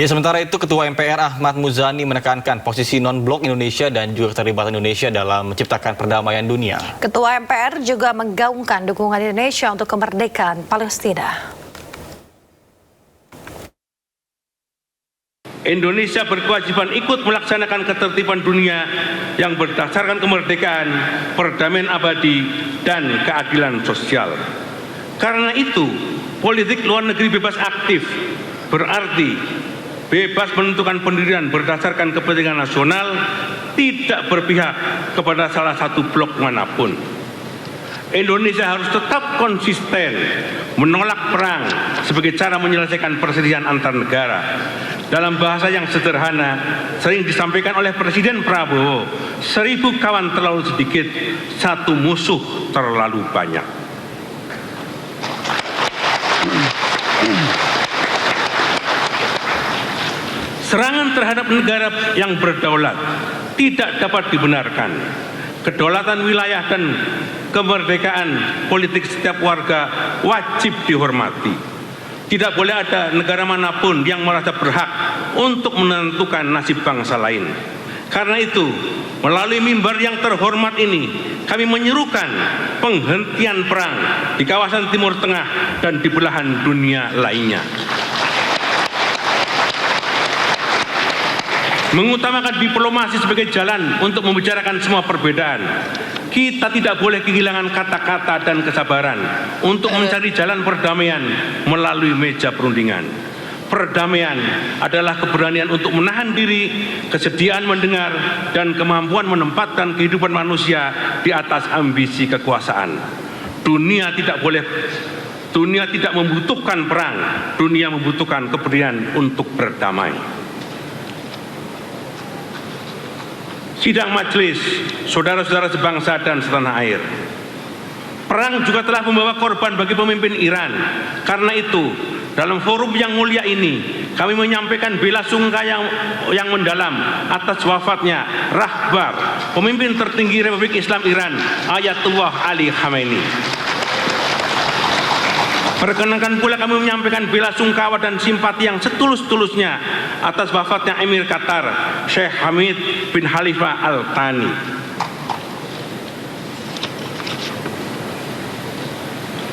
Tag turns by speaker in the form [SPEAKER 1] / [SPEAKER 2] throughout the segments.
[SPEAKER 1] Ya, sementara itu Ketua MPR Ahmad Muzani menekankan posisi non-blok Indonesia dan juga keterlibatan Indonesia dalam menciptakan perdamaian dunia.
[SPEAKER 2] Ketua MPR juga menggaungkan dukungan Indonesia untuk kemerdekaan Palestina.
[SPEAKER 3] Indonesia berkewajiban ikut melaksanakan ketertiban dunia yang berdasarkan kemerdekaan, perdamaian abadi, dan keadilan sosial. Karena itu, politik luar negeri bebas aktif berarti bebas menentukan pendirian berdasarkan kepentingan nasional, tidak berpihak kepada salah satu blok manapun. Indonesia harus tetap konsisten menolak perang sebagai cara menyelesaikan perselisihan antar negara. Dalam bahasa yang sederhana, sering disampaikan oleh Presiden Prabowo, 1000 kawan terlalu sedikit, 1 musuh terlalu banyak. Serangan terhadap negara yang berdaulat tidak dapat dibenarkan. Kedaulatan wilayah dan kemerdekaan politik setiap warga wajib dihormati. Tidak boleh ada negara manapun yang merasa berhak untuk menentukan nasib bangsa lain. Karena itu, melalui mimbar yang terhormat ini, kami menyerukan penghentian perang di kawasan Timur Tengah dan di belahan dunia lainnya. Mengutamakan diplomasi sebagai jalan untuk membicarakan semua perbedaan. Kita tidak boleh kehilangan kata-kata dan kesabaran untuk mencari jalan perdamaian melalui meja perundingan. Perdamaian adalah keberanian untuk menahan diri, kesediaan mendengar, dan kemampuan menempatkan kehidupan manusia di atas ambisi kekuasaan. Dunia tidak membutuhkan perang, dunia membutuhkan keberanian untuk berdamai. Sidang majelis, saudara-saudara sebangsa dan setanah air. Perang juga telah membawa korban bagi pemimpin Iran. Karena itu, dalam forum yang mulia ini, kami menyampaikan bela sungkawa yang mendalam atas wafatnya Rahbar, pemimpin tertinggi Republik Islam Iran, Ayatullah Ali Khamenei. Perkenankan pula kami menyampaikan bela sungkawa dan simpati yang setulus-tulusnya atas wafatnya Emir Qatar, Sheikh Hamid bin Khalifa Al Thani.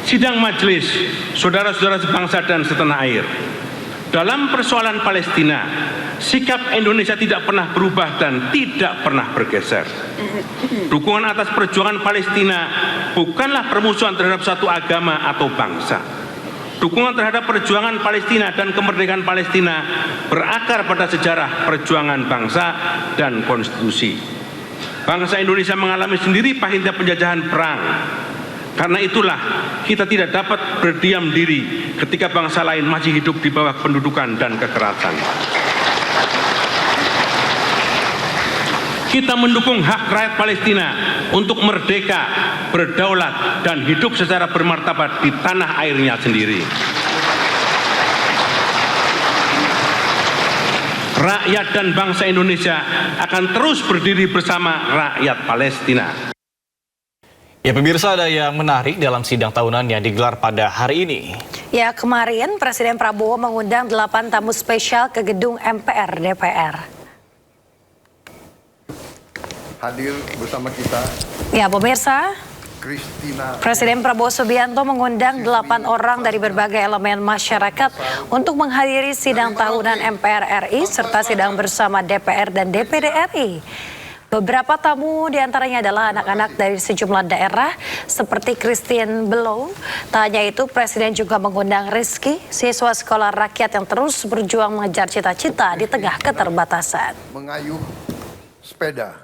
[SPEAKER 3] Sidang majelis, saudara-saudara sebangsa dan setanah air. Dalam persoalan Palestina, sikap Indonesia tidak pernah berubah dan tidak pernah bergeser. Dukungan atas perjuangan Palestina bukanlah permusuhan terhadap satu agama atau bangsa. Dukungan terhadap perjuangan Palestina dan kemerdekaan Palestina berakar pada sejarah perjuangan bangsa dan konstitusi. Bangsa Indonesia mengalami sendiri pahitnya penjajahan perang. Karena itulah kita tidak dapat berdiam diri ketika bangsa lain masih hidup di bawah pendudukan dan kekerasan. Kita mendukung hak rakyat Palestina untuk merdeka, berdaulat, dan hidup secara bermartabat di tanah airnya sendiri. Rakyat dan bangsa Indonesia akan terus berdiri bersama rakyat Palestina.
[SPEAKER 1] Ya, pemirsa, ada yang menarik dalam sidang tahunan yang digelar pada hari ini.
[SPEAKER 2] Ya, kemarin Presiden Prabowo mengundang 8 tamu spesial ke gedung MPR DPR.
[SPEAKER 4] Hadir bersama kita.
[SPEAKER 2] Ya, pemirsa,
[SPEAKER 4] Christina.
[SPEAKER 2] Presiden Prabowo Subianto mengundang 8 orang dari berbagai elemen masyarakat untuk menghadiri sidang tahunan MPR RI serta sidang bersama DPR dan DPD RI. Beberapa tamu diantaranya adalah anak-anak dari sejumlah daerah seperti Christine Below. Tak hanya itu, Presiden juga mengundang Rizky, siswa sekolah rakyat yang terus berjuang mengejar cita-cita di tengah keterbatasan.
[SPEAKER 4] Mengayuh sepeda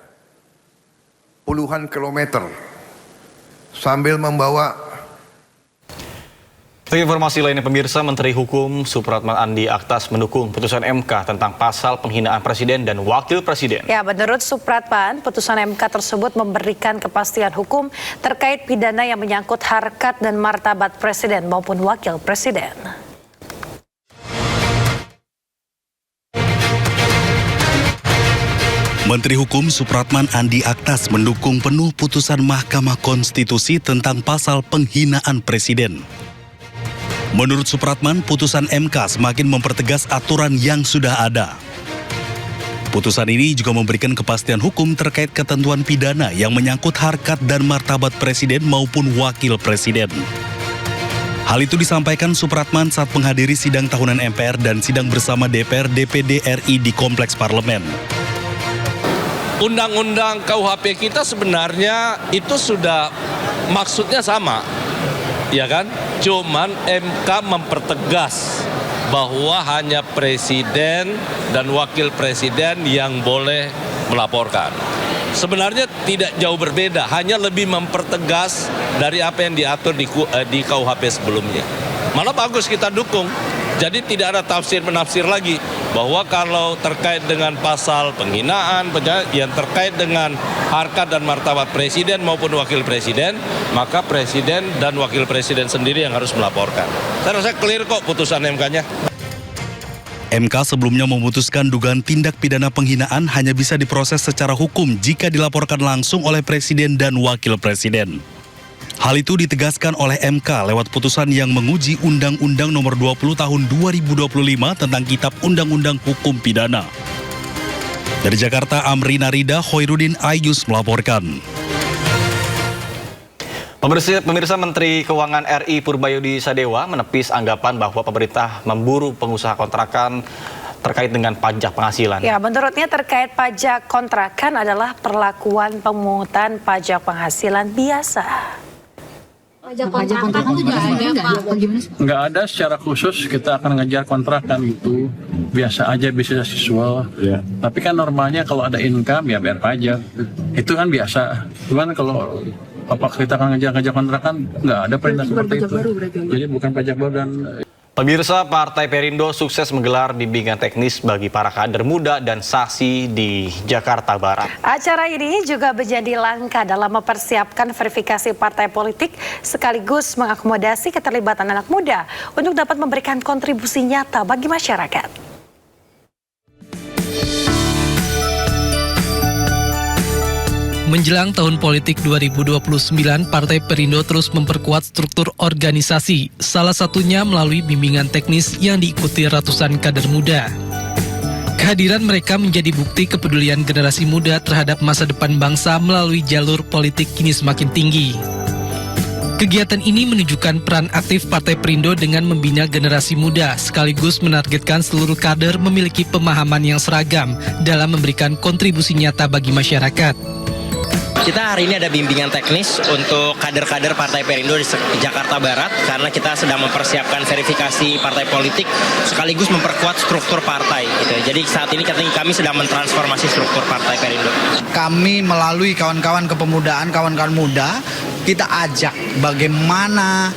[SPEAKER 4] puluhan kilometer sambil membawa.
[SPEAKER 1] Informasi lainnya, pemirsa, Menteri Hukum Supratman Andi Aktas mendukung putusan MK tentang pasal penghinaan Presiden dan Wakil Presiden.
[SPEAKER 2] Ya, menurut Supratman, putusan MK tersebut memberikan kepastian hukum terkait pidana yang menyangkut harkat dan martabat Presiden maupun Wakil Presiden.
[SPEAKER 5] Menteri Hukum Supratman Andi Aktas mendukung penuh putusan Mahkamah Konstitusi tentang pasal penghinaan Presiden. Menurut Supratman, putusan MK semakin mempertegas aturan yang sudah ada. Putusan ini juga memberikan kepastian hukum terkait ketentuan pidana yang menyangkut harkat dan martabat presiden maupun wakil presiden. Hal itu disampaikan Supratman saat menghadiri sidang tahunan MPR dan sidang bersama DPR DPD RI di Kompleks Parlemen.
[SPEAKER 6] Undang-undang KUHP kita sebenarnya itu sudah maksudnya sama, ya kan? Cuman MK mempertegas bahwa hanya presiden dan wakil presiden yang boleh melaporkan. Sebenarnya tidak jauh berbeda, hanya lebih mempertegas dari apa yang diatur di KUHP sebelumnya. Malah bagus, kita dukung. Jadi tidak ada tafsir-menafsir lagi bahwa kalau terkait dengan pasal penghinaan yang terkait dengan harkat dan martabat presiden maupun wakil presiden, maka presiden dan wakil presiden sendiri yang harus melaporkan. Saya rasa clear kok putusan MK-nya.
[SPEAKER 5] MK sebelumnya memutuskan dugaan tindak pidana penghinaan hanya bisa diproses secara hukum jika dilaporkan langsung oleh presiden dan wakil presiden. Hal itu ditegaskan oleh MK lewat putusan yang menguji Undang-Undang Nomor 20 Tahun 2025 tentang Kitab Undang-Undang Hukum Pidana. Dari Jakarta, Amri Narida, Hoirudin Ayus melaporkan.
[SPEAKER 1] Pemirsa, Menteri Keuangan RI Purbayudi Sadewa menepis anggapan bahwa pemerintah memburu pengusaha kontrakan terkait dengan pajak penghasilan.
[SPEAKER 2] Ya, menurutnya terkait pajak kontrakan adalah perlakuan pemungutan pajak penghasilan biasa.
[SPEAKER 7] Pajak kontrakan itu nggak ada, Pak.
[SPEAKER 8] Nggak ada secara khusus kita akan ngejar kontrakan gitu. Biasa aja, bisa siswa. Tapi kan normalnya kalau ada income ya bayar pajak. Itu kan biasa. Cuman kalau kita akan ngejar kontrakan, nggak ada perintah seperti itu. Jadi bukan pajak baru dan...
[SPEAKER 1] Pemirsa, Partai Perindo sukses menggelar bimbingan teknis bagi para kader muda dan saksi di Jakarta Barat.
[SPEAKER 2] Acara ini juga menjadi langkah dalam mempersiapkan verifikasi partai politik sekaligus mengakomodasi keterlibatan anak muda untuk dapat memberikan kontribusi nyata bagi masyarakat.
[SPEAKER 9] Menjelang tahun politik 2029, Partai Perindo terus memperkuat struktur organisasi, salah satunya melalui bimbingan teknis yang diikuti ratusan kader muda. Kehadiran mereka menjadi bukti kepedulian generasi muda terhadap masa depan bangsa melalui jalur politik kini semakin tinggi. Kegiatan ini menunjukkan peran aktif Partai Perindo dengan membina generasi muda, sekaligus menargetkan seluruh kader memiliki pemahaman yang seragam dalam memberikan kontribusi nyata bagi masyarakat.
[SPEAKER 10] Kita hari ini ada bimbingan teknis untuk kader-kader Partai Perindo di Jakarta Barat karena kita sedang mempersiapkan verifikasi partai politik sekaligus memperkuat struktur partai gitu. Jadi saat ini kami sedang mentransformasi struktur Partai Perindo.
[SPEAKER 11] Kami melalui kawan-kawan kepemudaan, kawan-kawan muda, kita ajak bagaimana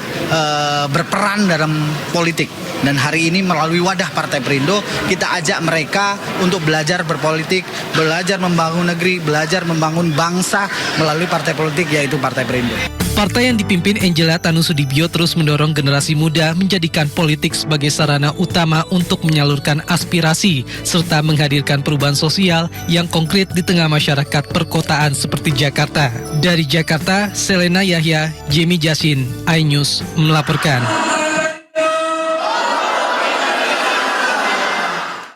[SPEAKER 11] berperan dalam politik. Dan hari ini melalui wadah Partai Perindo, kita ajak mereka untuk belajar berpolitik, belajar membangun negeri, belajar membangun bangsa melalui partai politik, yaitu Partai Perindo.
[SPEAKER 9] Partai yang dipimpin Angela Tanusudibio terus mendorong generasi muda menjadikan politik sebagai sarana utama untuk menyalurkan aspirasi serta menghadirkan perubahan sosial yang konkret di tengah masyarakat perkotaan seperti Jakarta. Dari Jakarta, Selena Yahya, Jemi Jasin, iNews melaporkan.